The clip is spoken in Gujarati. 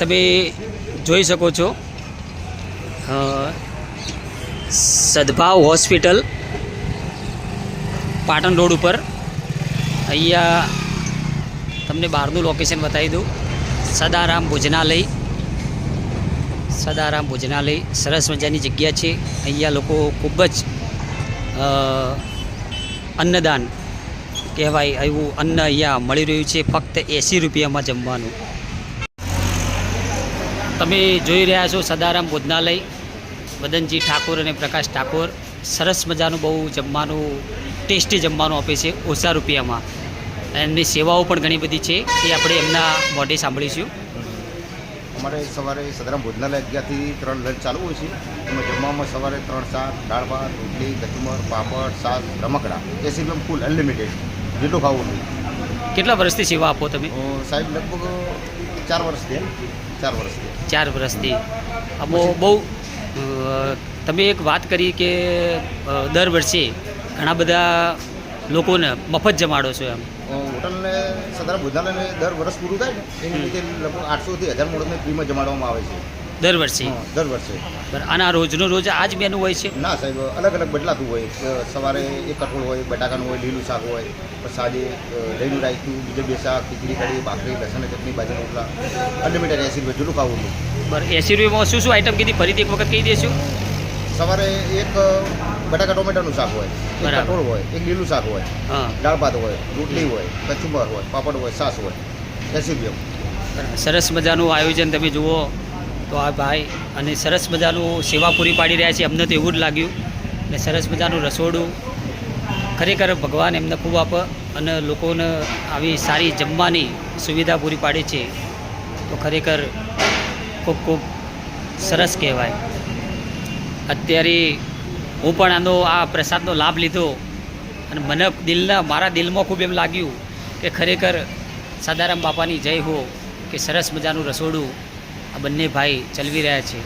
તમે જોઈ શકો છો સદભાવ હોસ્પિટલ પાટણ રોડ ઉપર. અહીંયા તમને બહારનું લોકેશન બતાવી દઉં. સદારામ ભોજનાલય સરસ મજાની જગ્યા છે. અહીંયા લોકો ખૂબ જ અન્નદાન કહેવાય એવું અન્ન અહીંયા મળી રહ્યું છે. ફક્ત 80 રૂપિયામાં જમવાનું. તમે જોઈ રહ્યા છો સદારામ ભોજનાલય, મદનજી ઠાકોર અને પ્રકાશ ઠાકોર. સરસ મજાનું બહુ જમવાનું, ટેસ્ટી જમવાનું આપે છે ઓછા રૂપિયામાં. એમની સેવાઓ પણ ઘણી બધી છે, એ આપણે એમના મોઢે સાંભળીશું. અમારે સવારે સદારામ ભોજનાલય 11 થી 3 લંચ ચાલુ હોય છે. એમાં જમવામાં સવારે 3 શાક, દાળ ભાત, રોટલી, કચુંબર, પાપડ, શાક, રમકડા, 80 રૂપિયામાં ફૂલ અનલિમિટેડ, જેટલું ખાવું નહીં. કેટલા વર્ષથી સેવા આપો તમે? સાહેબ લગભગ 4 વર્ષથી. 4 વર્ષથી. બહુ તમે એક વાત કરી કે દર વર્ષે ઘણા બધા લોકોને મફત જમાડો છો એમ. હોટલને સદારામ ભોજનાલયને દર વર્ષ પૂરું થાય ને એની રીતે લગભગ 800 થી 1000 માણસને ફ્રીમાં જમાડવામાં આવે છે દર વર્ષે. બરાબર. આના રોજનો રોજ આ જ મેનુ હોય છે? ના સાહેબ, અલગ અલગ બદલાતું હોય. સવારે એક કઠોળ હોય, બટાકાનું હોય, લીલું શાક હોય, પછી સાંજે દહીંનું રાયતું, બીજે 2 શાક, ખીચડી, કઢી, ભાખરી, લસણ ચટણી, બાજરીના રોટલા, અનલિમિટેડ 80 રૂપિયા જેટલું ખાવું નહીં. બરાબર. 80 રૂપિયામાં શું શું આઈટમ કીધી? ફરીથી એક વખત કહી દેશું. સવારે એક બટાકા ટોમેટાનું શાક હોય, એક કઠોળ હોય, એક લીલું શાક હોય, દાળ ભાત હોય, રોટલી હોય, કચુંબર હોય, પાપડ હોય, છાશ હોય, 80 રૂપિયા. સરસ મજાનું આયોજન તમે જુઓ તો આ ભાઈ, અને સરસ મજાનું સેવા પૂરી પાડી રહ્યા છે. અમને તો એવું જ લાગ્યું. અને સરસ મજાનું રસોડું, ખરેખર ભગવાન એમને ખૂબ આપે અને લોકોને આવી સારી જમવાની સુવિધા પૂરી પાડે છે તો ખરેખર ખૂબ ખૂબ સરસ કહેવાય. અત્યારે હું પણ આ પ્રસાદનો લાભ લીધો અને મને મારા દિલમાં ખૂબ એમ લાગ્યું કે ખરેખર સદારામ બાપાની જય હો, કે સરસ મજાનું રસોડું આ બંને ભાઈ ચલાવી રહ્યા છે.